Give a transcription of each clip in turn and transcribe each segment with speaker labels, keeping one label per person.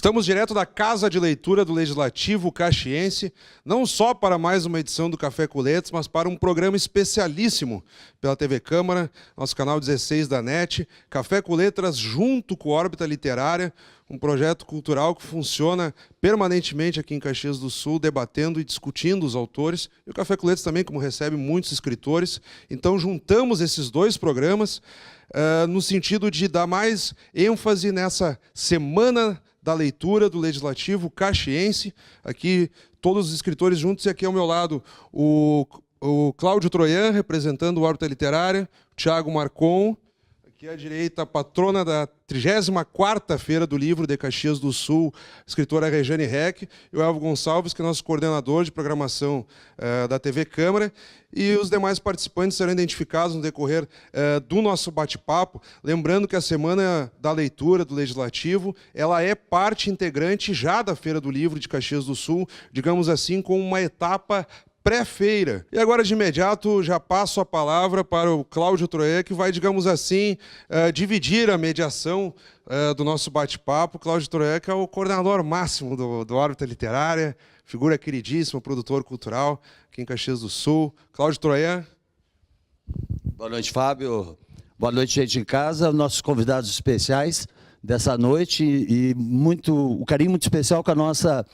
Speaker 1: Estamos direto da Casa de Leitura do Legislativo Caxiense, não só para mais uma edição do Café com Letras, mas para um programa especialíssimo pela TV Câmara, nosso canal 16 da NET, Café com Letras junto com Órbita Literária, um projeto cultural que funciona permanentemente aqui em Caxias do Sul, debatendo e discutindo os autores, e o Café com Letras também, como recebe muitos escritores. Então juntamos esses dois programas no sentido de dar mais ênfase nessa semana da leitura do Legislativo Caxiense. Aqui todos os escritores juntos, e aqui ao meu lado o Cláudio Troian, representando o Órbita Literária, o Thiago Marcon, aqui à direita, a patrona da 34ª Feira do Livro de Caxias do Sul, a escritora Rejane Reck, e o Elvio Gonçalves, que é nosso coordenador de programação da TV Câmara, e os demais participantes serão identificados no decorrer do nosso bate-papo. Lembrando que a Semana da Leitura do Legislativo, ela é parte integrante já da Feira do Livro de Caxias do Sul, digamos assim, com uma etapa pré-feira. E agora, de imediato, já passo a palavra para o Cláudio Troian, que vai, digamos assim, dividir a mediação do nosso bate-papo. Cláudio Troian, que é o coordenador máximo do Órbita Literária, figura queridíssima, produtor cultural aqui em Caxias do Sul. Cláudio Troian.
Speaker 2: Boa noite, Fábio. Boa noite, gente em casa, nossos convidados especiais dessa noite, e um carinho muito especial com a nossa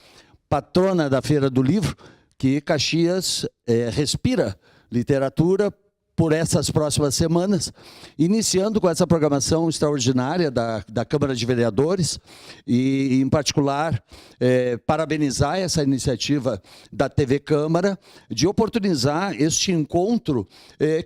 Speaker 2: patrona da Feira do Livro, que Caxias respira literatura por essas próximas semanas, iniciando com essa programação extraordinária da Câmara de Vereadores e, em particular, parabenizar essa iniciativa da TV Câmara de oportunizar este encontro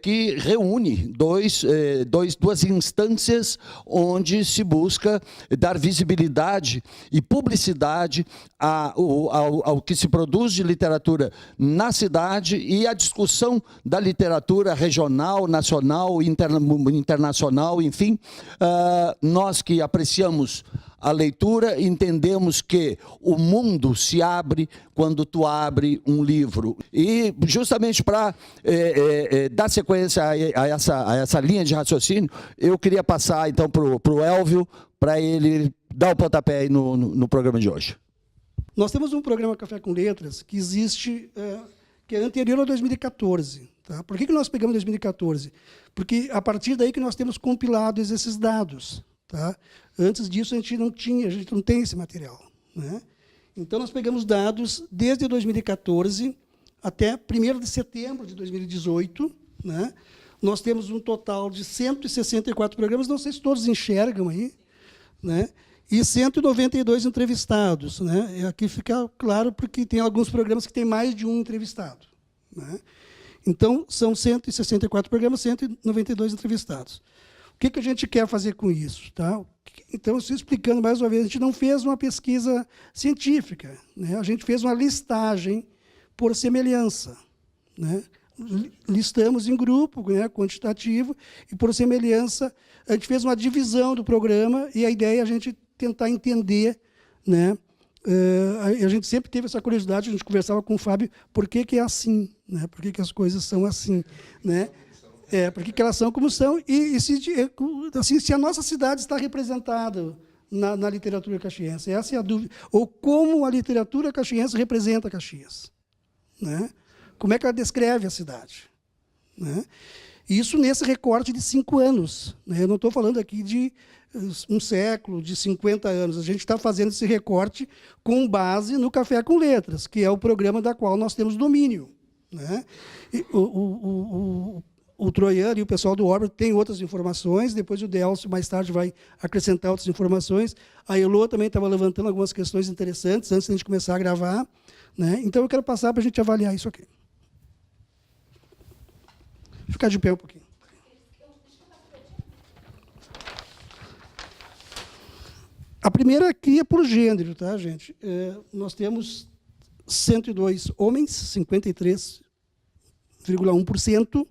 Speaker 2: que reúne duas instâncias onde se busca dar visibilidade e publicidade ao que se produz de literatura na cidade e a discussão da literatura regional, nacional, internacional, enfim. Nós que apreciamos a leitura, entendemos que o mundo se abre quando tu abre um livro. E justamente para dar sequência a essa linha de raciocínio, eu queria passar então para o Elvio, para ele dar o pontapé aí no programa de hoje.
Speaker 3: Nós temos um programa Café com Letras que existe, que é anterior a 2014. Tá? Por que nós pegamos 2014? Porque a partir daí que nós temos compilado esses dados. Tá? Antes disso, a gente não tem esse material. Né? Então, nós pegamos dados desde 2014 até 1º de setembro de 2018. Né? Nós temos um total de 164 programas, não sei se todos enxergam aí, né? E 192 entrevistados. Né? E aqui fica claro porque tem alguns programas que têm mais de um entrevistado. Né? Então, são 164 programas, 192 entrevistados. O que a gente quer fazer com isso? Tá? Então, se explicando mais uma vez, a gente não fez uma pesquisa científica, né? A gente fez uma listagem por semelhança. Né? Listamos em grupo, né, quantitativo, e por semelhança, a gente fez uma divisão do programa, e a ideia é a gente tentar entender, né? A gente sempre teve essa curiosidade, a gente conversava com o Fábio, por que é assim, né? Por que as coisas são assim, né? Por que elas são como são, e se a nossa cidade está representada na literatura caxiense. Essa é a dúvida. Ou como a literatura caxiense representa Caxias. Né? Como é que ela descreve a cidade. Né? Isso nesse recorte de 5 anos. Né? Eu não estou falando aqui de um século, de 50 anos. A gente está fazendo esse recorte com base no Café com Letras, que é o programa da qual nós temos domínio. Né? E o Troian e o pessoal do Órbita têm outras informações, depois o Delcio, mais tarde, vai acrescentar outras informações. A Elô também estava levantando algumas questões interessantes antes de a gente começar a gravar. Né? Então, eu quero passar para a gente avaliar isso aqui. Vou ficar de pé um pouquinho. A primeira aqui é por gênero, tá, gente? Nós temos 102 homens, 53,1%,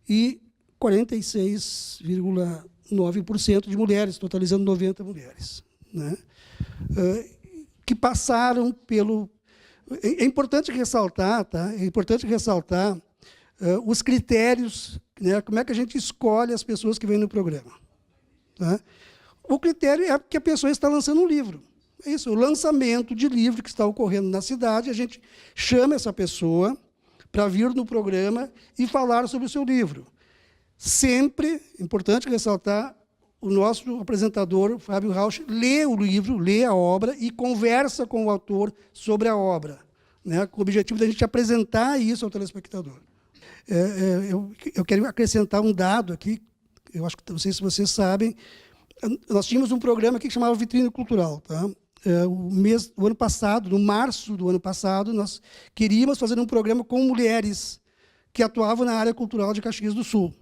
Speaker 3: e 46,9% de mulheres, totalizando 90 mulheres. Né? Que passaram pelo... É importante ressaltar, tá? É importante ressaltar os critérios, né? Como é que a gente escolhe as pessoas que vêm no programa. Tá? O critério é que a pessoa está lançando um livro. É isso, o lançamento de livro que está ocorrendo na cidade, a gente chama essa pessoa para vir no programa e falar sobre o seu livro. Sempre, importante ressaltar, o nosso apresentador, Fábio Rauch, lê o livro, lê a obra e conversa com o autor sobre a obra, né, com o objetivo de a gente apresentar isso ao telespectador. Eu quero acrescentar um dado aqui, eu acho que não sei se vocês sabem, nós tínhamos um programa aqui que chamava Vitrine Cultural. Tá? O ano passado, no março do ano passado, nós queríamos fazer um programa com mulheres que atuavam na área cultural de Caxias do Sul.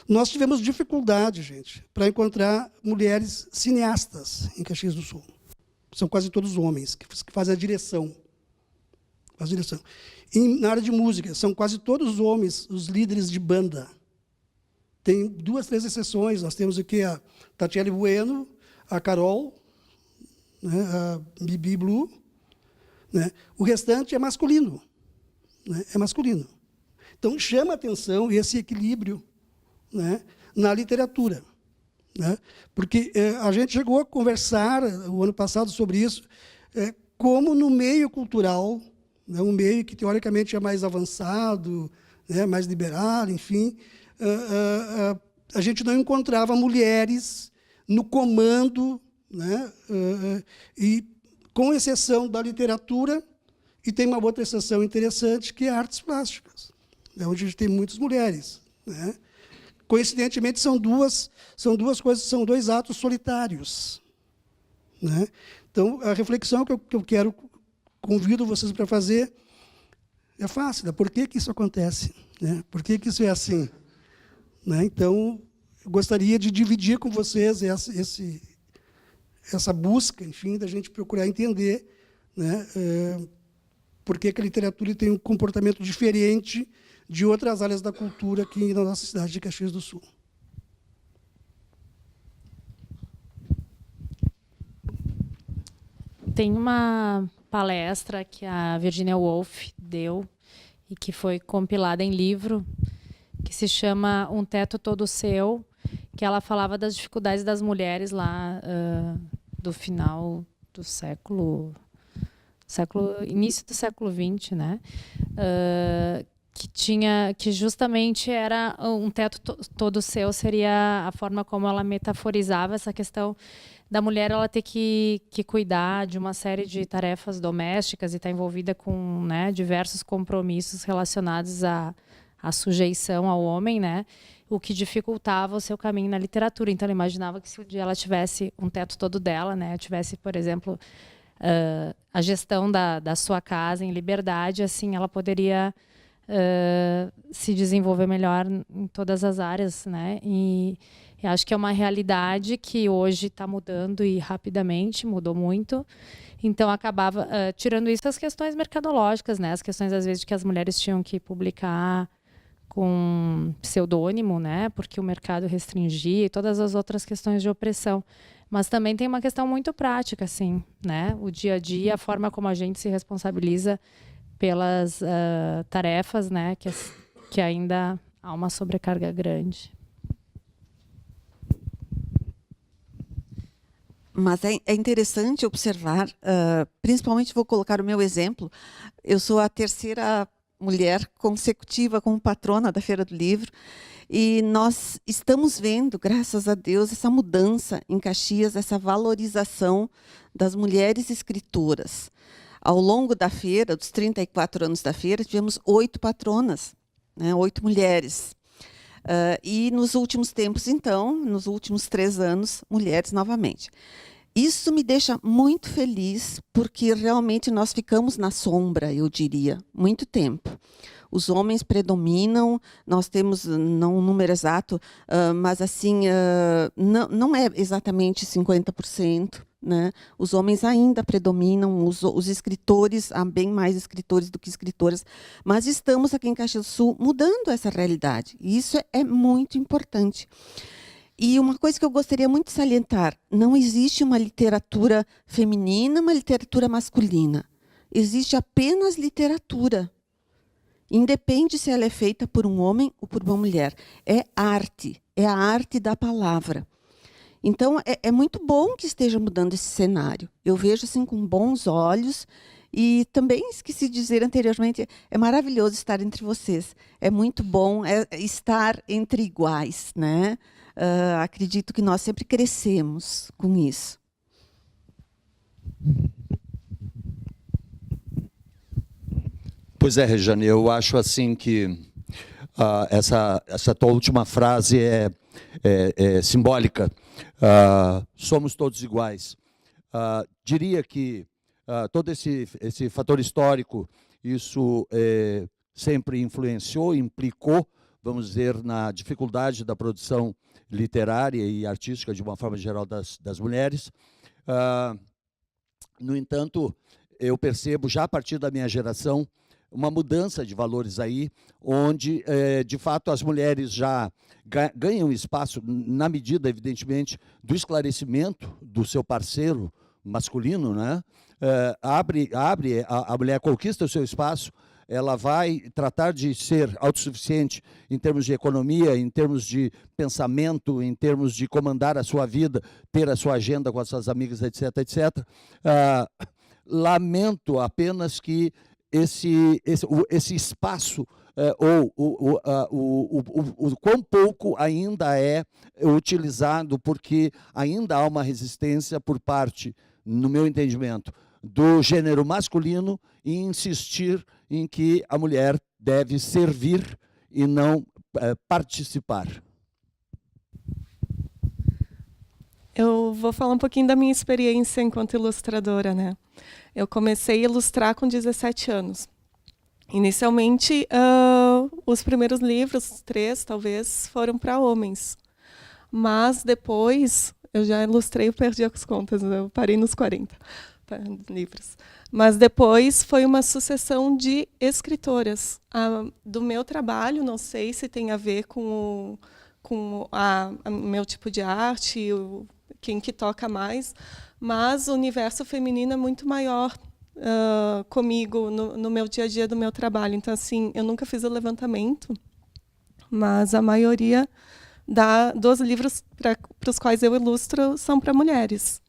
Speaker 3: Nós tivemos dificuldade, gente, para encontrar mulheres cineastas em Caxias do Sul. São quase todos homens que fazem a direção. Na área de música, são quase todos homens os líderes de banda. Tem 2, 3 exceções. Nós temos aqui a Tatiele Bueno, a Carol, né, a Bibi Blue. Né? O restante é masculino. Né? É masculino. Então, chama a atenção esse equilíbrio, né, na literatura. Né? Porque a gente chegou a conversar o ano passado sobre isso, como no meio cultural, né, um meio que teoricamente é mais avançado, né, mais liberal, enfim, a gente não encontrava mulheres no comando, né, e com exceção da literatura, e tem uma outra exceção interessante, que é artes plásticas, né, onde a gente tem muitas mulheres. Né? Coincidentemente, são duas coisas, são 2 atos solitários. Né? Então, a reflexão que eu quero, convido vocês para fazer, é fácil. Né? Por que isso acontece? Né? Por que isso é assim? Né? Então, eu gostaria de dividir com vocês essa busca, enfim, da gente procurar entender, né, por que a literatura tem um comportamento diferente de outras áreas da cultura aqui na nossa cidade de Caxias do Sul.
Speaker 4: Tem uma palestra que a Virginia Woolf deu e que foi compilada em livro, que se chama Um Teto Todo Seu, que ela falava das dificuldades das mulheres lá do final do início do século XX, né? Que justamente era um teto todo seu, seria a forma como ela metaforizava essa questão da mulher, ela ter que cuidar de uma série de tarefas domésticas e estar envolvida com, né, diversos compromissos relacionados à sujeição ao homem, né, o que dificultava o seu caminho na literatura. Então, ela imaginava que se um dia ela tivesse um teto todo dela, né, tivesse, por exemplo, a gestão da sua casa em liberdade, assim, ela poderia se desenvolver melhor em todas as áreas, né? E acho que é uma realidade que hoje está mudando e rapidamente, mudou muito. Então, acabava tirando isso as questões mercadológicas, né? As questões, às vezes, de que as mulheres tinham que publicar com pseudônimo, né? Porque o mercado restringia e todas as outras questões de opressão. Mas também tem uma questão muito prática, assim, né? O dia a dia, a forma como a gente se responsabiliza pelas tarefas, né, que ainda há uma sobrecarga grande.
Speaker 5: Mas é interessante observar, principalmente vou colocar o meu exemplo, eu sou a 3ª mulher consecutiva como patrona da Feira do Livro, e nós estamos vendo, graças a Deus, essa mudança em Caxias, essa valorização das mulheres escritoras. Ao longo da feira, dos 34 anos da feira, tivemos 8 patronas, né, 8 mulheres. E nos últimos tempos, então, nos últimos 3 anos, mulheres novamente. Isso me deixa muito feliz, porque realmente nós ficamos na sombra, eu diria, muito tempo. Os homens predominam, nós temos, não um número exato, mas assim, não é exatamente 50%. Né? Os homens ainda predominam, os escritores, há bem mais escritores do que escritoras, mas estamos aqui em Caxias do Sul mudando essa realidade, e isso é muito importante. E uma coisa que eu gostaria muito de salientar, não existe uma literatura feminina, uma literatura masculina, existe apenas literatura, independe se ela é feita por um homem ou por uma mulher, é arte, é a arte da palavra. Então, é muito bom que esteja mudando esse cenário. Eu vejo assim com bons olhos. E também esqueci de dizer anteriormente, é maravilhoso estar entre vocês. É muito bom estar entre iguais, né? Acredito que nós sempre crescemos com isso.
Speaker 2: Pois é, Rejane, eu acho assim que essa tua última frase é simbólica. Somos todos iguais. Diria que todo esse fator histórico, isso sempre influenciou, implicou, vamos dizer, na dificuldade da produção literária e artística, de uma forma geral, das mulheres. No entanto, eu percebo, já a partir da minha geração, uma mudança de valores aí, onde, de fato, as mulheres já ganham espaço, na medida, evidentemente, do esclarecimento do seu parceiro masculino, né? A mulher conquista o seu espaço, ela vai tratar de ser autossuficiente em termos de economia, em termos de pensamento, em termos de comandar a sua vida, ter a sua agenda com as suas amigas, etc., etc. Lamento apenas que esse espaço, o quão pouco ainda é utilizado, porque ainda há uma resistência por parte, no meu entendimento, do gênero masculino em insistir em que a mulher deve servir e não participar.
Speaker 6: Eu vou falar um pouquinho da minha experiência enquanto ilustradora, né? Eu comecei a ilustrar com 17 anos. Inicialmente, os primeiros livros, 3 talvez, foram para homens. Mas depois, eu já ilustrei, eu perdi as contas, eu parei nos 40 livros. Mas depois foi uma sucessão de escritoras. Do meu trabalho, não sei se tem a ver com o meu tipo de arte, quem que toca mais, mas o universo feminino é muito maior comigo no meu dia a dia do meu trabalho. Então, assim, eu nunca fiz o levantamento, mas a maioria dos livros para os quais eu ilustro são para mulheres.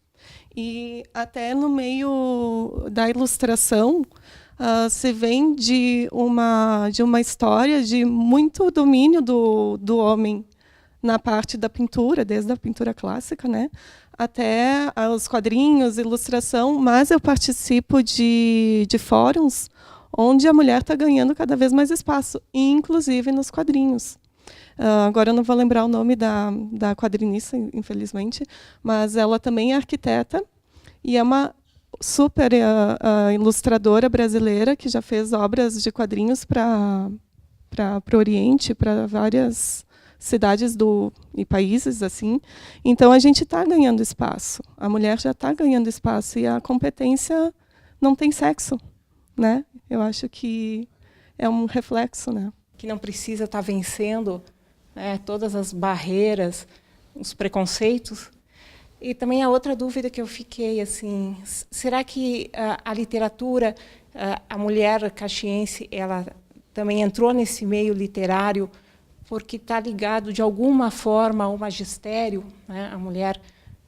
Speaker 6: E até no meio da ilustração se vem de uma história de muito domínio do homem na parte da pintura, desde a pintura clássica, né, até os quadrinhos, ilustração, mas eu participo de fóruns onde a mulher está ganhando cada vez mais espaço, inclusive nos quadrinhos. Agora eu não vou lembrar o nome da quadrinista, infelizmente, mas ela também é arquiteta e é uma super ilustradora brasileira que já fez obras de quadrinhos para o Oriente, para várias cidades e países, assim. Então a gente está ganhando espaço. A mulher já está ganhando espaço e a competência não tem sexo, né? Eu acho que é um reflexo, né?
Speaker 7: Que não precisa estar vencendo todas as barreiras, os preconceitos. E também a outra dúvida que eu fiquei, assim, será que a literatura, a mulher caxiense, ela também entrou nesse meio literário porque está ligado, de alguma forma, ao magistério, né? A mulher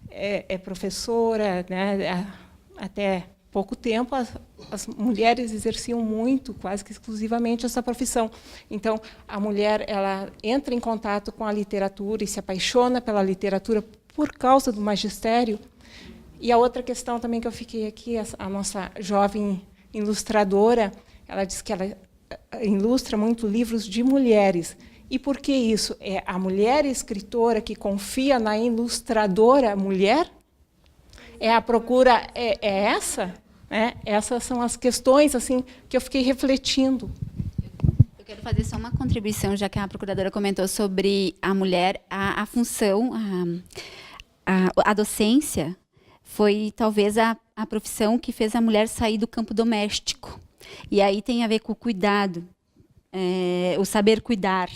Speaker 7: é professora, né? Até pouco tempo, as mulheres exerciam muito, quase que exclusivamente, essa profissão. Então, a mulher ela entra em contato com a literatura e se apaixona pela literatura por causa do magistério. E a outra questão também que eu fiquei aqui, a nossa jovem ilustradora, ela diz que ela ilustra muito livros de mulheres. E por que isso? É a mulher escritora que confia na ilustradora mulher? A procura é essa? Essas são as questões assim que eu fiquei refletindo.
Speaker 8: Eu quero fazer só uma contribuição, já que a procuradora comentou sobre a mulher, a função, a docência foi talvez a profissão que fez a mulher sair do campo doméstico. E aí tem a ver com o cuidado, o saber cuidar,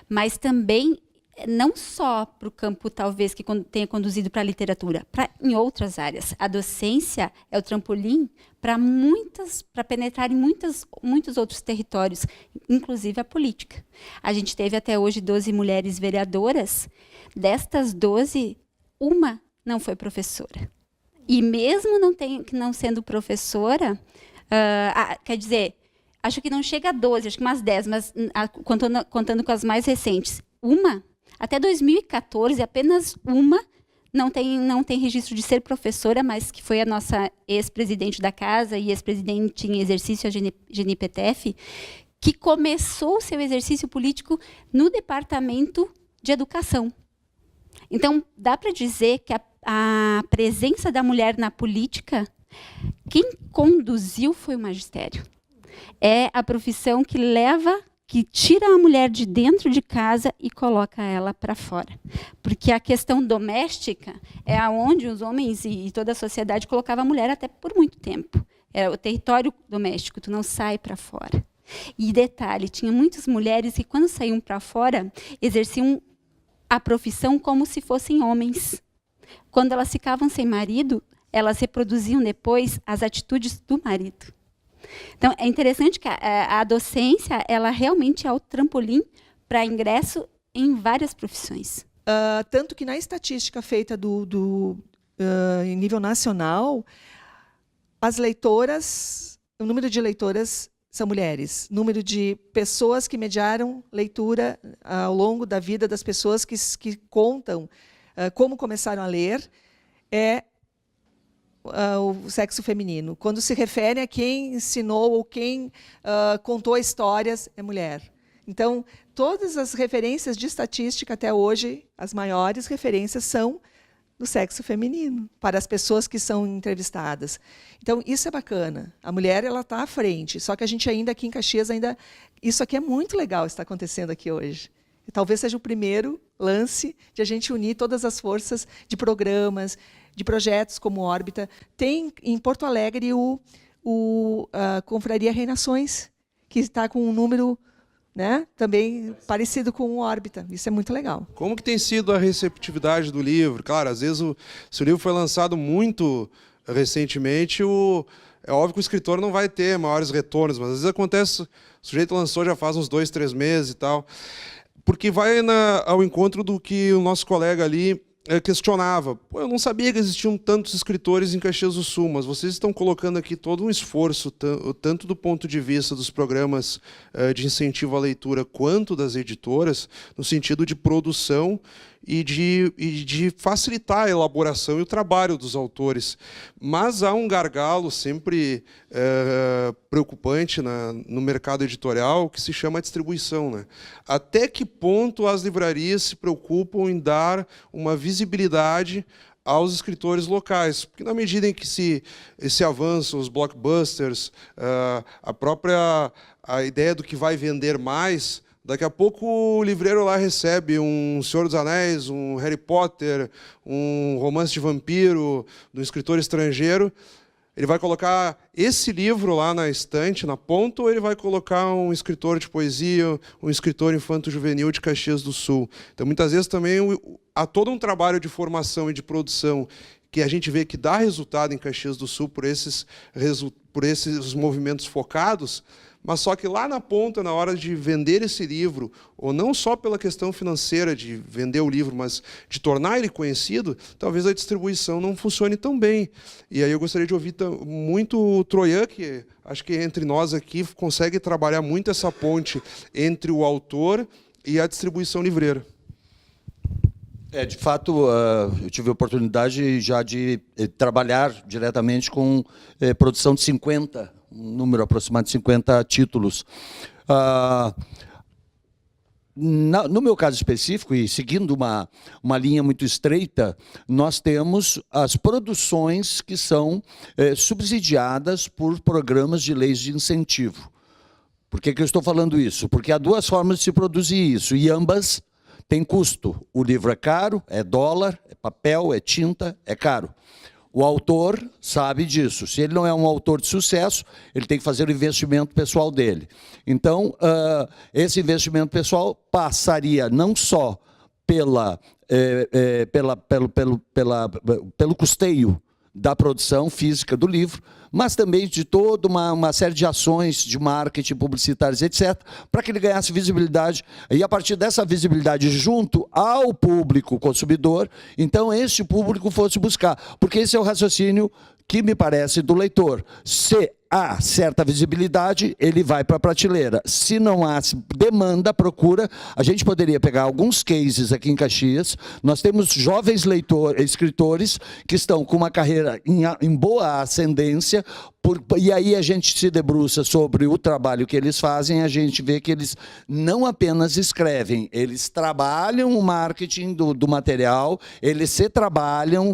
Speaker 8: mas também não só para o campo, talvez, que tenha conduzido para a literatura, em outras áreas. A docência é o trampolim para penetrar em muitos outros territórios, inclusive a política. A gente teve até hoje 12 mulheres vereadoras. Destas 12, uma não foi professora. E mesmo não sendo professora, quer dizer, acho que não chega a 12, acho que umas 10, mas contando com as mais recentes. Até 2014, apenas uma não tem registro de ser professora, mas que foi a nossa ex-presidente da casa e ex-presidente em exercício, a GNPTF, que começou o seu exercício político no Departamento de Educação. Então, dá para dizer que a presença da mulher na política, quem conduziu foi o magistério. É a profissão que tira a mulher de dentro de casa e coloca ela para fora. Porque a questão doméstica é aonde os homens e toda a sociedade colocava a mulher até por muito tempo. Era o território doméstico, tu não sai para fora. E detalhe, tinha muitas mulheres que quando saíam para fora, exerciam a profissão como se fossem homens. Quando elas ficavam sem marido, elas reproduziam depois as atitudes do marido. Então, é interessante que a docência, ela realmente é o trampolim para ingresso em várias profissões.
Speaker 9: Tanto que na estatística feita em nível nacional, as leitoras, o número de leitoras são mulheres. Número de pessoas que mediaram leitura ao longo da vida das pessoas que contam como começaram a ler é o sexo feminino. Quando se refere a quem ensinou ou quem contou histórias, é mulher. Então, todas as referências de estatística até hoje, as maiores referências são do sexo feminino, para as pessoas que são entrevistadas. Então, isso é bacana. A mulher está à frente, só que a gente ainda aqui em Caxias, isso aqui é muito legal, está acontecendo aqui hoje. E talvez seja o primeiro lance de a gente unir todas as forças de programas, de projetos como Órbita. Tem em Porto Alegre a Confraria Reinações, que está com um número, né, também parecido com o Órbita. Isso é muito legal.
Speaker 1: Como que tem sido a receptividade do livro? Claro, às vezes, se o livro foi lançado muito recentemente, é óbvio que o escritor não vai ter maiores retornos, mas às vezes acontece, o sujeito lançou já faz uns 2, 3 meses e tal, porque vai ao encontro do que o nosso colega ali questionava. Pô, eu não sabia que existiam tantos escritores em Caxias do Sul, mas vocês estão colocando aqui todo um esforço, tanto do ponto de vista dos programas de incentivo à leitura, quanto das editoras, no sentido de produção e de facilitar a elaboração e o trabalho dos autores. Mas há um gargalo sempre preocupante no mercado editorial, que se chama distribuição, né? Até que ponto as livrarias se preocupam em dar uma visibilidade aos escritores locais? Porque na medida em que esse avanço, os blockbusters, a ideia do que vai vender mais, daqui a pouco o livreiro lá recebe um Senhor dos Anéis, um Harry Potter, um romance de vampiro, de um escritor estrangeiro. Ele vai colocar esse livro lá na estante, na ponta, ou ele vai colocar um escritor de poesia, um escritor infanto-juvenil de Caxias do Sul? Então, muitas vezes também há todo um trabalho de formação e de produção que a gente vê que dá resultado em Caxias do Sul por esses movimentos focados, mas só que lá na ponta, na hora de vender esse livro, ou não só pela questão financeira de vender o livro, mas de tornar ele conhecido, talvez a distribuição não funcione tão bem. E aí eu gostaria de ouvir muito o Troian, que acho que entre nós aqui consegue trabalhar muito essa ponte entre o autor e a distribuição livreira.
Speaker 2: De fato, eu tive a oportunidade já de trabalhar diretamente com produção de 50, um número aproximado de 50 títulos. No meu caso específico, e seguindo uma linha muito estreita, nós temos as produções que são subsidiadas por programas de leis de incentivo. Por que eu estou falando isso? Porque há duas formas de se produzir isso, e ambas têm custo. O livro é caro, é dólar, é papel, é tinta, é caro. O autor sabe disso. Se ele não é um autor de sucesso, ele tem que fazer o investimento pessoal dele. Então, esse investimento pessoal passaria não só pelo custeio da produção física do livro, mas também de toda uma série de ações de marketing, publicitárias, etc., para que ele ganhasse visibilidade. E, a partir dessa visibilidade, junto ao público consumidor, então, este público fosse buscar. Porque esse é o raciocínio que me parece do leitor. Se há certa visibilidade, ele vai para a prateleira. Se não há demanda, procura, a gente poderia pegar alguns cases aqui em Caxias. Nós temos jovens escritores que estão com uma carreira em boa ascendência, e aí a gente se debruça sobre o trabalho que eles fazem, a gente vê que eles não apenas escrevem, eles trabalham o marketing do material, eles se trabalham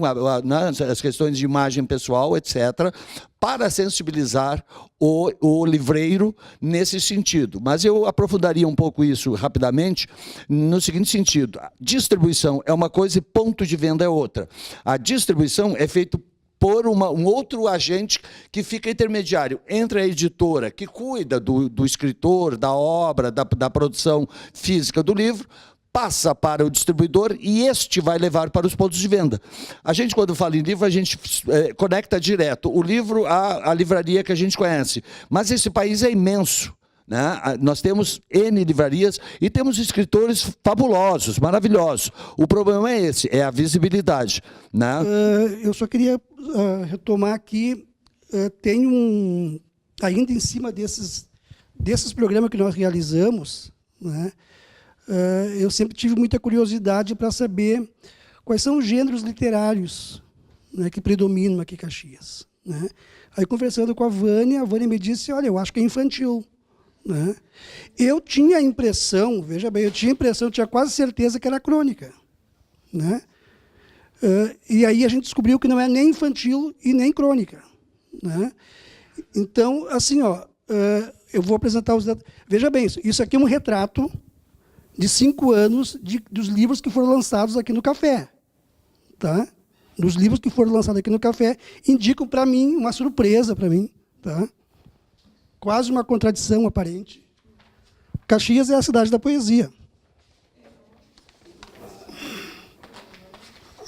Speaker 2: as questões de imagem pessoal, etc., para sensibilizar o livreiro nesse sentido. Mas eu aprofundaria um pouco isso rapidamente no seguinte sentido. A distribuição é uma coisa e ponto de venda é outra. A distribuição é feita por um outro agente que fica intermediário entre a editora, que cuida do escritor, da obra, da produção física do livro, passa para o distribuidor e este vai levar para os pontos de venda. A gente, quando fala em livro, a gente conecta direto o livro à livraria que a gente conhece. Mas esse país é imenso, né? Nós temos N livrarias e temos escritores fabulosos, maravilhosos. O problema é esse, é a visibilidade, né?
Speaker 3: Eu só queria retomar aqui, tem ainda em cima desses programas que nós realizamos, né? Eu sempre tive muita curiosidade para saber quais são os gêneros literários, né, que predominam aqui em Caxias, né? Aí, conversando com a Vânia me disse, olha, eu acho que é infantil, né? Eu tinha a impressão, veja bem, eu tinha quase certeza que era crônica, né? E aí a gente descobriu que não é nem infantil e nem crônica, né? Então, assim, eu vou apresentar os dados. Veja bem, isso aqui é um retrato de 5 anos dos livros que foram lançados aqui no Café. Tá? Dos livros que foram lançados aqui no Café, indicam para mim, uma surpresa para mim. Tá? Quase uma contradição aparente. Caxias é a cidade da poesia.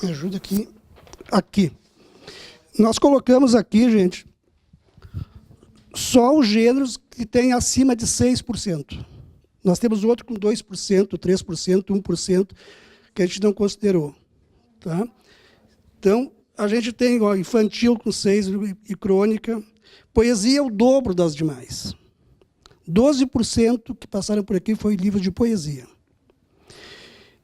Speaker 3: Me ajuda aqui. Aqui. Nós colocamos aqui, gente, só os gêneros que têm acima de 6%. Nós temos outro com 2%, 3%, 1%, que a gente não considerou. Tá? Então, a gente tem infantil com 6% e crônica. Poesia é o dobro das demais. 12% que passaram por aqui foi livro de poesia.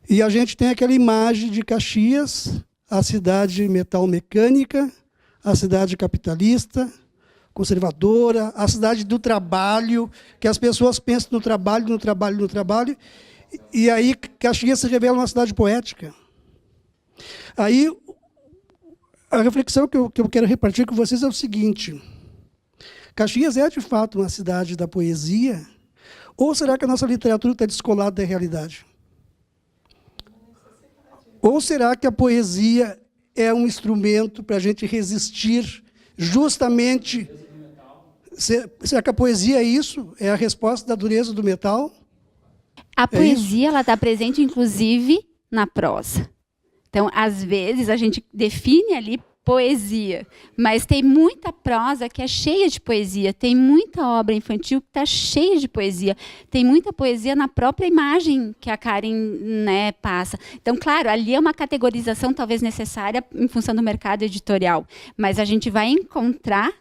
Speaker 3: E a gente tem aquela imagem de Caxias, a cidade metal-mecânica, a cidade capitalista, conservadora, a cidade do trabalho, que as pessoas pensam no trabalho, no trabalho, no trabalho, e aí Caxias se revela uma cidade poética. Aí, a reflexão que eu quero repartir com vocês é o seguinte: Caxias é, de fato, uma cidade da poesia, ou será que a nossa literatura está descolada da realidade? Ou será que a poesia é um instrumento para a gente resistir justamente... Será que a poesia é isso? É a resposta da dureza do metal?
Speaker 8: A poesia ela está presente, inclusive, na prosa. Então, às vezes, a gente define ali poesia, mas tem muita prosa que é cheia de poesia, tem muita obra infantil que está cheia de poesia, tem muita poesia na própria imagem que a Karen, né, passa. Então, claro, ali é uma categorização talvez necessária em função do mercado editorial, mas a gente vai encontrar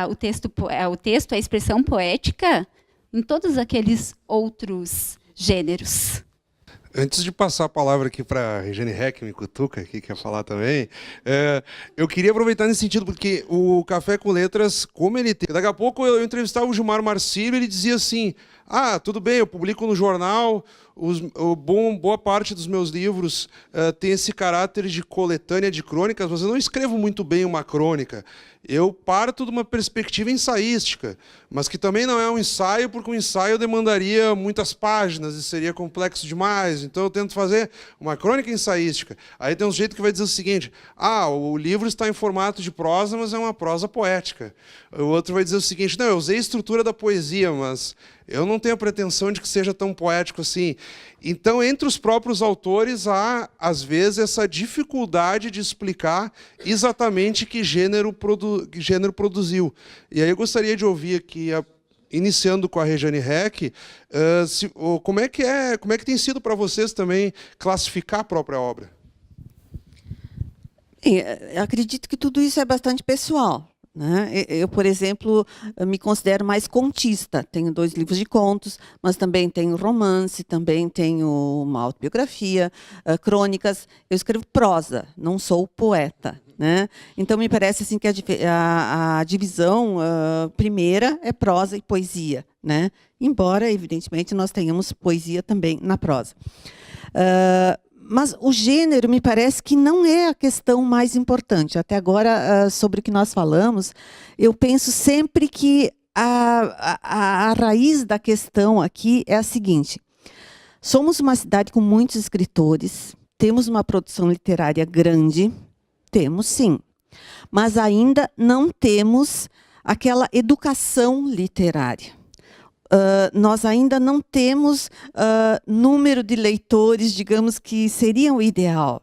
Speaker 8: o texto, a expressão poética em todos aqueles outros gêneros.
Speaker 1: Antes de passar a palavra aqui para a Regiane Heck, me cutuca aqui, quer falar também, eu queria aproveitar nesse sentido, porque o Café com Letras, como ele tem... Daqui a pouco eu entrevistava o Gilmar Marcílio e ele dizia assim, tudo bem, eu publico no jornal, boa parte dos meus livros tem esse caráter de coletânea de crônicas, mas eu não escrevo muito bem uma crônica. Eu parto de uma perspectiva ensaística, mas que também não é um ensaio, porque um ensaio demandaria muitas páginas e seria complexo demais. Então eu tento fazer uma crônica ensaística. Aí tem um jeito que vai dizer o seguinte, o livro está em formato de prosa, mas é uma prosa poética. O outro vai dizer o seguinte, não, eu usei a estrutura da poesia, mas Eu não tenho a pretensão de que seja tão poético assim. Então, entre os próprios autores, há, às vezes, essa dificuldade de explicar exatamente que gênero produziu. E aí eu gostaria de ouvir aqui, iniciando com a Regiane Reck, como é que tem sido para vocês também classificar a própria obra?
Speaker 5: Eu acredito que tudo isso é bastante pessoal, né? Eu, por exemplo, me considero mais contista. Tenho 2 livros de contos, mas também tenho romance, também tenho uma autobiografia, crônicas. Eu escrevo prosa, não sou poeta, né? Então, me parece assim que a divisão primeira é prosa e poesia, né? Embora, evidentemente, nós tenhamos poesia também na prosa. Mas o gênero me parece que não é a questão mais importante. Até agora, sobre o que nós falamos, eu penso sempre que a raiz da questão aqui é a seguinte: somos uma cidade com muitos escritores, temos uma produção literária grande, temos sim, mas ainda não temos aquela educação literária. Nós ainda não temos número de leitores, digamos, que seria o ideal.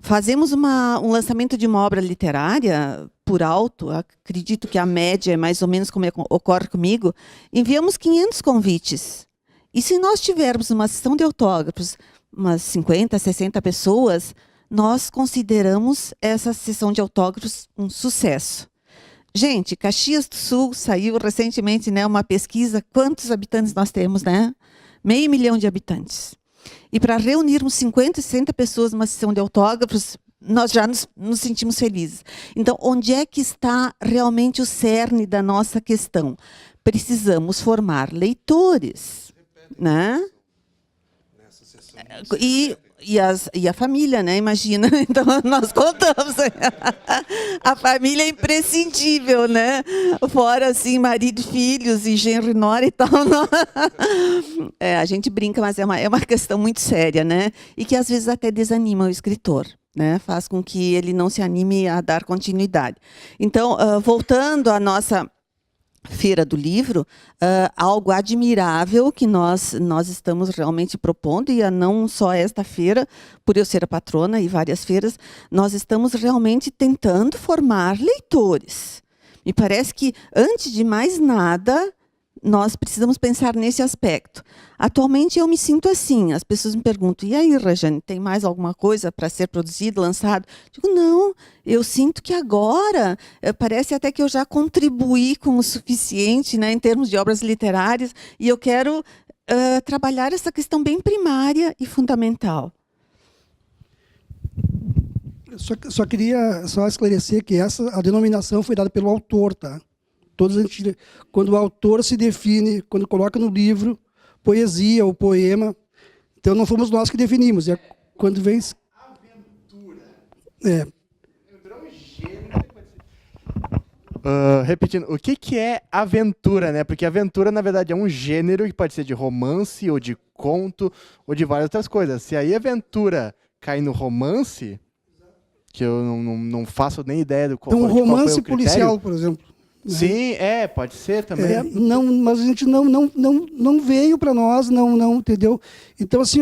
Speaker 5: Fazemos um lançamento de uma obra literária, por alto, acredito que a média é mais ou menos como ocorre comigo, enviamos 500 convites. E se nós tivermos uma sessão de autógrafos, umas 50, 60 pessoas, nós consideramos essa sessão de autógrafos um sucesso. Gente, Caxias do Sul saiu recentemente, né, uma pesquisa, quantos habitantes nós temos, né? 500 mil de habitantes. E para reunirmos 50, 60 pessoas numa sessão de autógrafos, nós já nos sentimos felizes. Então, onde é que está realmente o cerne da nossa questão? Precisamos formar leitores, né? E a família, né? Imagina. Então, nós contamos. A família é imprescindível, né? Fora, assim, marido, filhos e genro e nora e tal. A gente brinca, mas é uma questão muito séria, né? E que, às vezes, até desanima o escritor, né? Faz com que ele não se anime a dar continuidade. Então, voltando à nossa Feira do Livro, algo admirável que nós estamos realmente propondo, e não só esta feira, por eu ser a patrona e várias feiras, nós estamos realmente tentando formar leitores. Me parece que, antes de mais nada, nós precisamos pensar nesse aspecto. Atualmente eu me sinto assim, as pessoas me perguntam: e aí, Regiane, tem mais alguma coisa para ser produzido, lançado? Digo, não, eu sinto que agora, parece até que eu já contribuí com o suficiente, né, em termos de obras literárias, e eu quero trabalhar essa questão bem primária e fundamental.
Speaker 3: Só queria esclarecer que a denominação foi dada pelo autor, tá? Quando o autor se define, quando coloca no livro poesia ou poema, então não fomos nós que definimos. Quando vem aventura.
Speaker 10: Repetindo, o que é aventura, né? Porque aventura, na verdade, é um gênero que pode ser de romance, ou de conto, ou de várias outras coisas. Se aí aventura cai no romance, que eu não faço nem ideia do qual foi o critério.
Speaker 3: Um romance policial, por exemplo.
Speaker 10: Sim, pode ser também.
Speaker 3: Mas a gente não veio para nós, não, entendeu? Então, assim,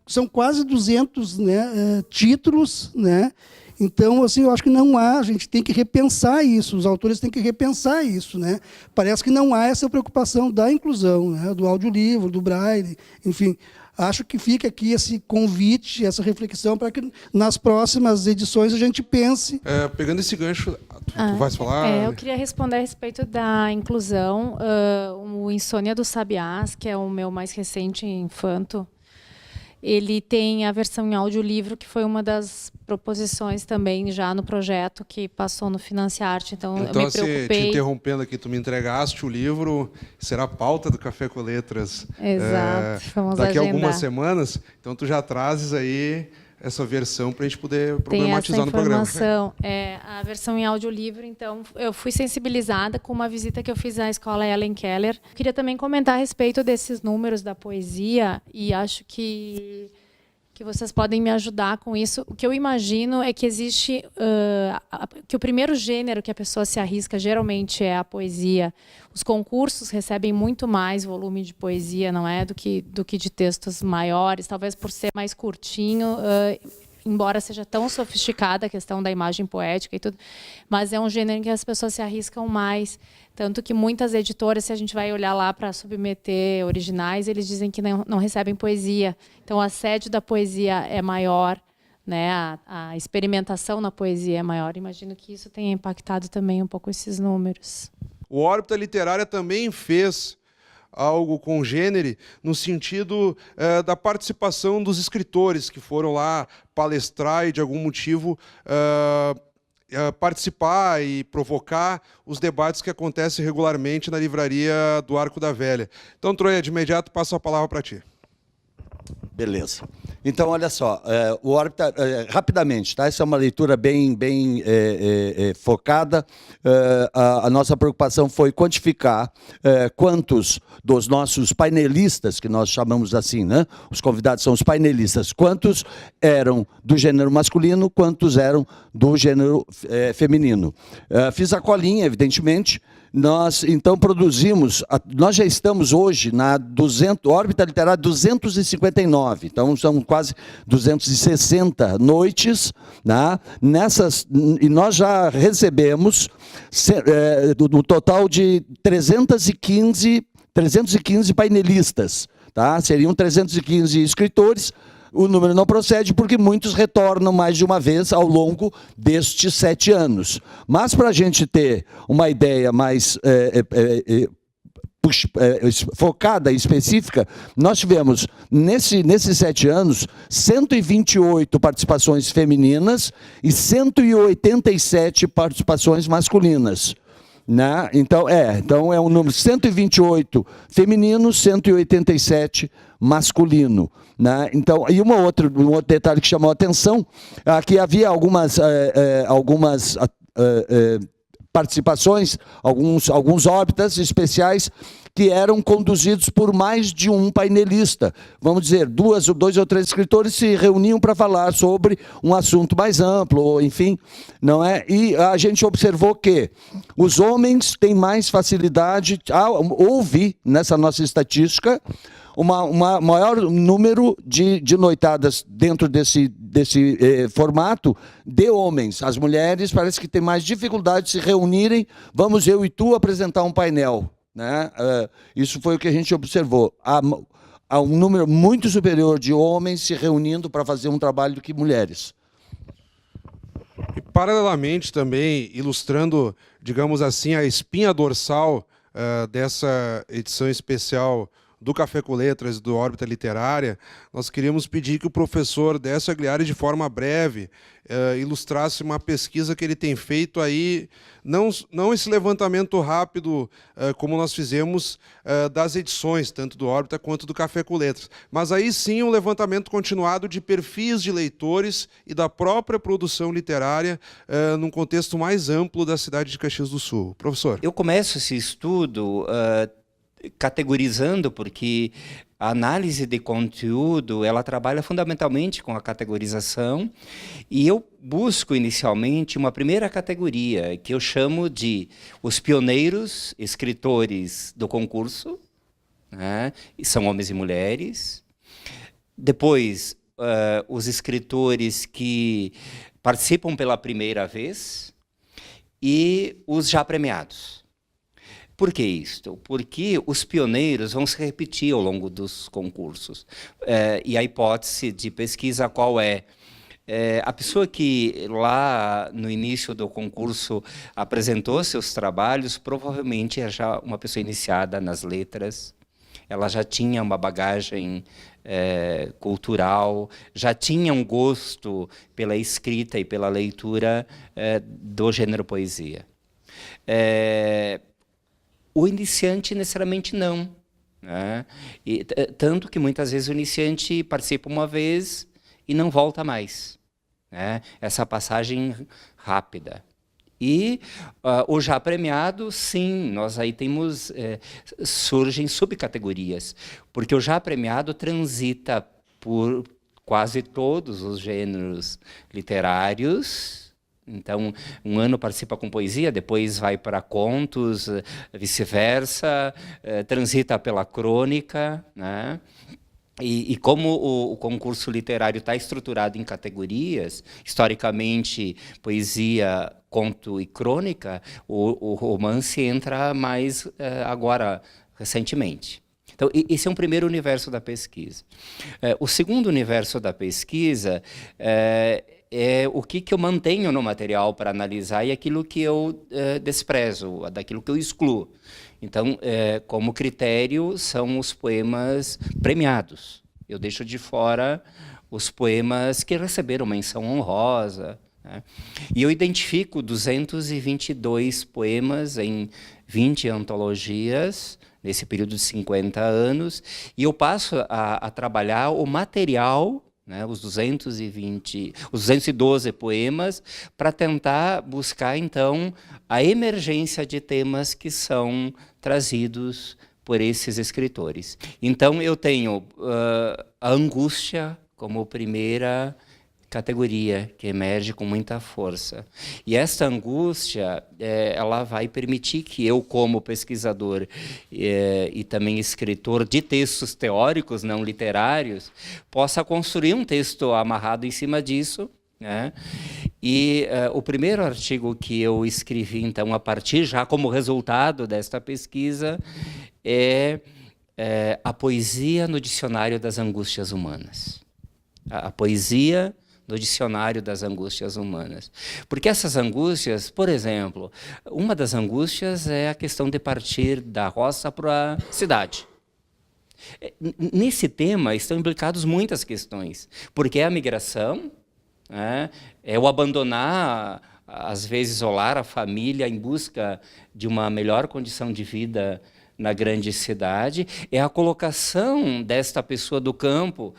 Speaker 3: são quase 200, né, títulos, né? Então, assim, eu acho que não há, a gente tem que repensar isso, os autores têm que repensar isso, né? Parece que não há essa preocupação da inclusão, né, do audiolivro, do braille, enfim. Acho que fica aqui esse convite, essa reflexão, para que nas próximas edições a gente pense.
Speaker 1: Pegando esse gancho, tu vais falar?
Speaker 4: Eu queria responder a respeito da inclusão. O Insônia dos Sabiás, que é o meu mais recente infanto, ele tem a versão em audiolivro, que foi uma das proposições também já no projeto que passou no Financiarte. Então eu me preocupei.
Speaker 1: Te interrompendo aqui, tu me entregaste o livro, será pauta do Café com Letras.
Speaker 4: Exato, vamos
Speaker 1: daqui a
Speaker 4: agendar.
Speaker 1: algumas semanas, então tu já trazes aí essa versão para a gente poder problematizar no programa.
Speaker 4: A versão em audiolivro, então, eu fui sensibilizada com uma visita que eu fiz à escola Ellen Keller. Queria também comentar a respeito desses números da poesia, e acho que que vocês podem me ajudar com isso. O que eu imagino é que existe que o primeiro gênero que a pessoa se arrisca geralmente é a poesia. Os concursos recebem muito mais volume de poesia, não é, do que de textos maiores, talvez por ser mais curtinho, embora seja tão sofisticada a questão da imagem poética e tudo, mas é um gênero em que as pessoas se arriscam mais. Tanto que muitas editoras, se a gente vai olhar lá para submeter originais, eles dizem que não recebem poesia. Então, o assédio da poesia é maior, né? A experimentação na poesia é maior. Imagino que isso tenha impactado também um pouco esses números.
Speaker 1: O Órbita Literária também fez algo com o gênero, no sentido da participação dos escritores que foram lá palestrar e, de algum motivo, participar e provocar os debates que acontecem regularmente na livraria do Arco da Velha. Então, Troia, de imediato passo a palavra para ti.
Speaker 2: Beleza. Então, olha só, o Órbita, rapidamente, tá? Essa é uma leitura bem focada. A nossa preocupação foi quantificar quantos dos nossos painelistas, que nós chamamos assim, né? Os convidados são os painelistas, quantos eram do gênero masculino, quantos eram do gênero feminino. Fiz a colinha, evidentemente. Nós, então, produzimos, nós já estamos hoje na Órbita Literária 259, então são quase 260 noites, né? E nós já recebemos no total de 315 painelistas, tá? Seriam 315 escritores. O número não procede porque muitos retornam mais de uma vez ao longo destes 7 anos. Mas, para a gente ter uma ideia mais focada e específica, nós tivemos, nesses 7 anos, 128 participações femininas e 187 participações masculinas. Né? Então é um número 128 feminino, 187 masculino. Né? Então, e um outro detalhe que chamou a atenção, que havia algumas participações, alguns órbitas especiais que eram conduzidos por mais de um painelista. Vamos dizer, 2 ou 3 escritores se reuniam para falar sobre um assunto mais amplo, ou enfim, não é? E a gente observou que os homens têm mais facilidade, houve nessa nossa estatística maior número de noitadas dentro desse formato de homens. As mulheres parece que têm mais dificuldade de se reunirem, vamos eu e tu apresentar um painel. Né? Isso foi o que a gente observou. Há um número muito superior de homens se reunindo para fazer um trabalho do que mulheres.
Speaker 1: E, paralelamente, também, ilustrando, digamos assim, a espinha dorsal dessa edição especial do Café com Letras, do Órbita Literária, nós queríamos pedir que o professor Décio Agliari, de forma breve, ilustrasse uma pesquisa que ele tem feito aí, não esse levantamento rápido, como nós fizemos das edições, tanto do Órbita quanto do Café com Letras, mas aí sim um levantamento continuado de perfis de leitores e da própria produção literária num contexto mais amplo da cidade de Caxias do Sul. Professor.
Speaker 11: Eu começo esse estudo categorizando, porque a análise de conteúdo, ela trabalha fundamentalmente com a categorização, e eu busco inicialmente uma primeira categoria, que eu chamo de os pioneiros escritores do concurso, né? São homens e mulheres. Depois, os escritores que participam pela primeira vez e os já premiados. Por que isto? Porque os pioneiros vão se repetir ao longo dos concursos. E a hipótese de pesquisa qual é? A pessoa que lá no início do concurso apresentou seus trabalhos, provavelmente é já uma pessoa iniciada nas letras, ela já tinha uma bagagem cultural, já tinha um gosto pela escrita e pela leitura do gênero poesia. O iniciante, necessariamente, não. Né? Tanto que, muitas vezes, o iniciante participa uma vez e não volta mais. Né? Essa passagem rápida. E o já premiado, sim, nós aí temos... surgem subcategorias, porque o já premiado transita quase todos os gêneros literários. Então, um ano participa com poesia, depois vai para contos, vice-versa, transita pela crônica, né? E como o concurso literário está estruturado em categorias, historicamente, poesia, conto e crônica, o romance entra mais agora, recentemente. Então, esse é um primeiro universo da pesquisa. O segundo universo da pesquisa é o que eu mantenho no material para analisar e aquilo que eu desprezo, daquilo que eu excluo. Então, como critério, são os poemas premiados. Eu deixo de fora os poemas que receberam menção honrosa, né? E eu identifico 222 poemas em 20 antologias, nesse período de 50 anos, e eu passo a trabalhar o material, né, os 212 poemas, para tentar buscar, então, a emergência de temas que são trazidos por esses escritores. Então, eu tenho a angústia como primeira categoria que emerge com muita força. E essa angústia, ela vai permitir que eu, como pesquisador e também escritor de textos teóricos, não literários, possa construir um texto amarrado em cima disso, né? E o primeiro artigo que eu escrevi, então, a partir, já como resultado desta pesquisa, é a poesia no dicionário das angústias humanas. A poesia no dicionário das angústias humanas. Porque essas angústias, por exemplo, uma das angústias é a questão de partir da roça para a cidade. Nesse tema estão implicadas muitas questões, porque é a migração, né? É o abandonar, às vezes isolar a família em busca de uma melhor condição de vida na grande cidade, é a colocação desta pessoa do campo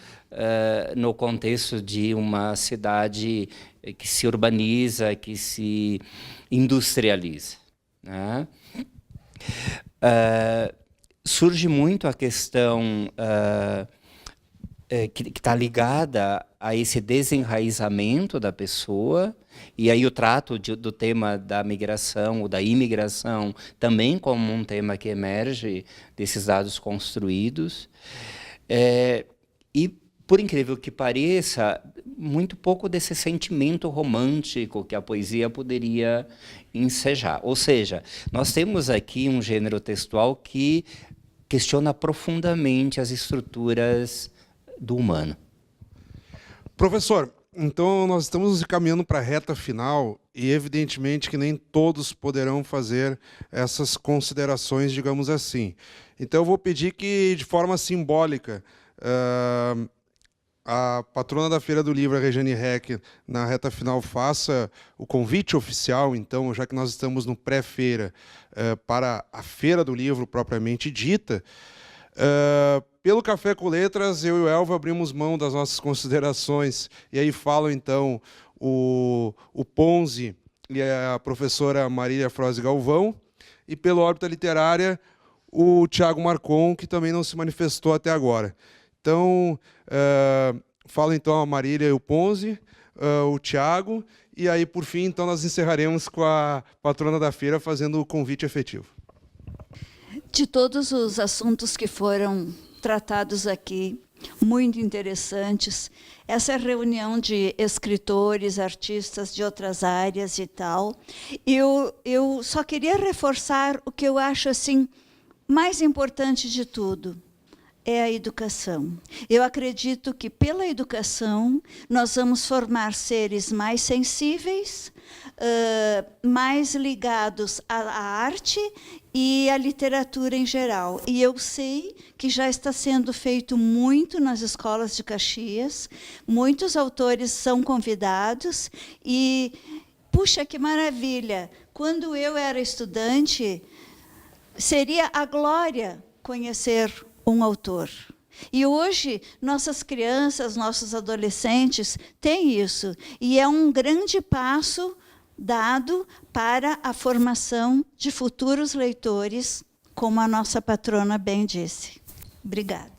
Speaker 11: no contexto de uma cidade que se urbaniza, que se industrializa, né? Surge muito a questão que está ligada a esse desenraizamento da pessoa, e aí eu trato do tema da migração ou da imigração também como um tema que emerge desses dados construídos. E, por incrível que pareça, muito pouco desse sentimento romântico que a poesia poderia ensejar. Ou seja, nós temos aqui um gênero textual que questiona profundamente as estruturas do humano.
Speaker 1: Professor, então nós estamos caminhando para a reta final e evidentemente que nem todos poderão fazer essas considerações, digamos assim. Então eu vou pedir que, de forma simbólica, a patrona da Feira do Livro, a Regiane Heck, na reta final, faça o convite oficial, então, já que nós estamos no pré-feira, para a Feira do Livro propriamente dita. Pelo Café com Letras, eu e o Elva abrimos mão das nossas considerações, e aí falam, então, o Ponzi e a professora Marília Froze Galvão, e pelo Órbita Literária, o Tiago Marcon, que também não se manifestou até agora. Então, fala então a Marília e o Ponzi, o Tiago, e aí, por fim, então, nós encerraremos com a patrona da feira fazendo o convite efetivo.
Speaker 12: De todos os assuntos que foram tratados aqui, muito interessantes, essa reunião de escritores, artistas de outras áreas e tal, eu só queria reforçar o que eu acho assim mais importante de tudo, é a educação. Eu acredito que pela educação nós vamos formar seres mais sensíveis, mais ligados à arte e à literatura em geral. E eu sei que já está sendo feito muito nas escolas de Caxias, muitos autores são convidados e, puxa, que maravilha! Quando eu era estudante, seria a glória conhecer um autor. E hoje, nossas crianças, nossos adolescentes têm isso. E é um grande passo dado para a formação de futuros leitores, como a nossa patrona bem disse. Obrigada.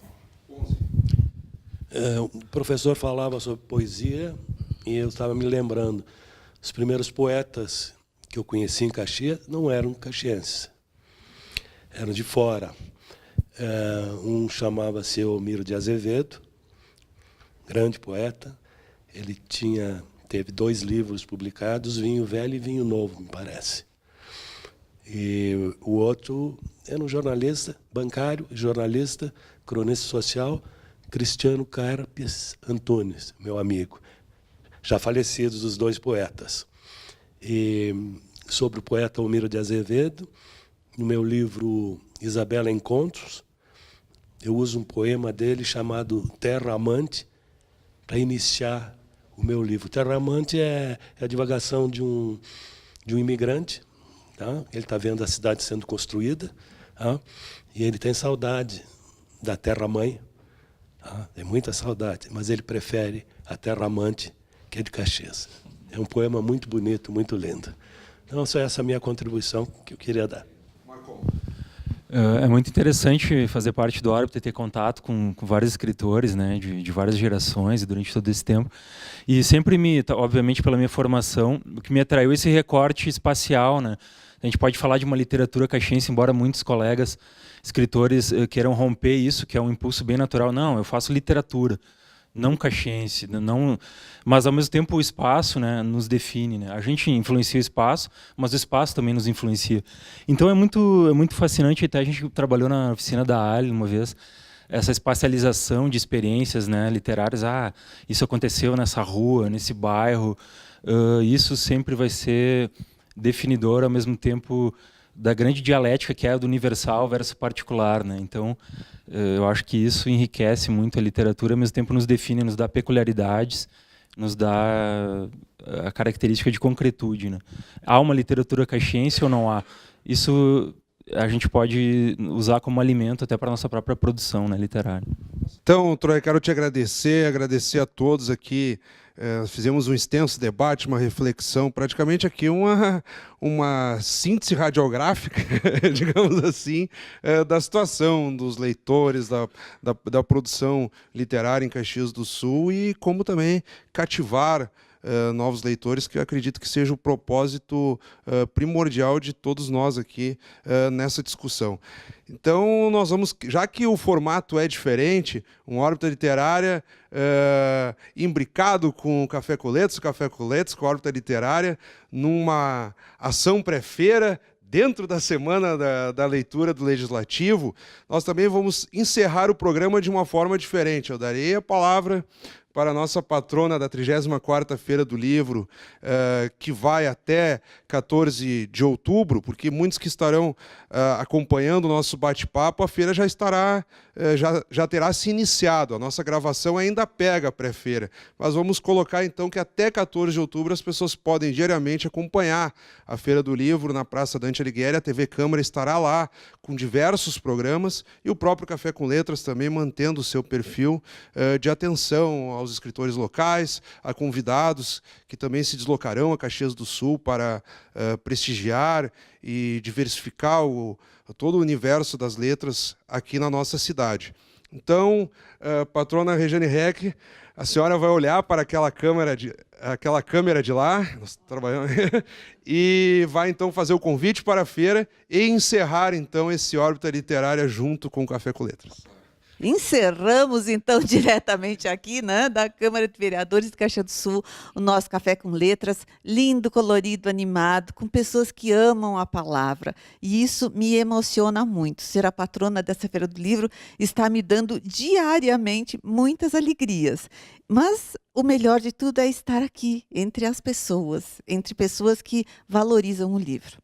Speaker 13: O professor falava sobre poesia e eu estava me lembrando. Os primeiros poetas que eu conheci em Caxias não eram caxienses, eram de fora. Um chamava-se Eumiro de Azevedo, grande poeta. Ele teve 2 livros publicados, Vinho Velho e Vinho Novo, me parece. E o outro era um jornalista, bancário, jornalista, cronista social, Cristiano Carpes Antunes, meu amigo, já falecidos os 2 poetas. E sobre o poeta Eumiro de Azevedo, no meu livro Isabela Encontros, eu uso um poema dele chamado Terra Amante para iniciar o meu livro. Terra Amante é a divagação de um imigrante. Tá? Ele está vendo a cidade sendo construída, tá? E ele tem saudade da terra-mãe, tá? Tem muita saudade, mas ele prefere a terra-amante, que é de Caxias. É um poema muito bonito, muito lindo. Então, essa é a minha contribuição que eu queria dar.
Speaker 14: É muito interessante fazer parte do Órbita e ter contato com vários escritores, né, de várias gerações e durante todo esse tempo. E sempre obviamente pela minha formação, o que me atraiu é esse recorte espacial, né? A gente pode falar de uma literatura caxiense, embora muitos colegas, escritores, queiram romper isso, que é um impulso bem natural. Não, eu faço literatura, não caxiense, não, mas ao mesmo tempo o espaço, né, nos define, né? A gente influencia o espaço, mas o espaço também nos influencia. Então é muito fascinante. Até a gente trabalhou na oficina da Ali uma vez, essa espacialização de experiências, né, literárias. Isso aconteceu nessa rua, nesse bairro. Isso sempre vai ser definidor, ao mesmo tempo, da grande dialética que é a do universal versus particular, né? Então, eu acho que isso enriquece muito a literatura, ao mesmo tempo nos define, nos dá peculiaridades, nos dá a característica de concretude, né? Há uma literatura caxiense ou não há? Isso a gente pode usar como alimento até para a nossa própria produção, né, literária.
Speaker 1: Então, Troy, quero te agradecer a todos aqui. Fizemos um extenso debate, uma reflexão, praticamente aqui uma síntese radiográfica, digamos assim, da situação dos leitores, da produção literária em Caxias do Sul e como também cativar novos leitores, que eu acredito que seja o propósito primordial de todos nós aqui nessa discussão. Então, nós vamos, já que o formato é diferente, uma órbita literária imbricado com o Café com Letras com a órbita literária, numa ação pré-feira, dentro da semana da leitura do Legislativo, nós também vamos encerrar o programa de uma forma diferente. Eu darei a palavra para a nossa patrona da 34ª Feira do Livro, que vai até 14 de outubro, porque muitos que estarão acompanhando o nosso bate-papo, a feira já estará, já terá se iniciado. A nossa gravação ainda pega a pré-feira, mas vamos colocar então que até 14 de outubro as pessoas podem diariamente acompanhar a Feira do Livro na Praça Dante Alighieri. A TV Câmara estará lá com diversos programas e o próprio Café com Letras também mantendo o seu perfil de atenção aos escritores locais, a convidados que também se deslocarão a Caxias do Sul para prestigiar e diversificar todo o universo das letras aqui na nossa cidade. Então, patrona Regiane Reck, a senhora vai olhar para aquela câmera de lá, nós trabalhamos, e vai então fazer o convite para a feira e encerrar então esse órbita literária junto com o Café com Letras.
Speaker 5: Encerramos, então, diretamente aqui, né, da Câmara de Vereadores de Caxias do Sul, o nosso Café com Letras, lindo, colorido, animado, com pessoas que amam a palavra. E isso me emociona muito. Ser a patrona dessa Feira do Livro está me dando diariamente muitas alegrias. Mas o melhor de tudo é estar aqui, entre as pessoas, entre pessoas que valorizam o livro.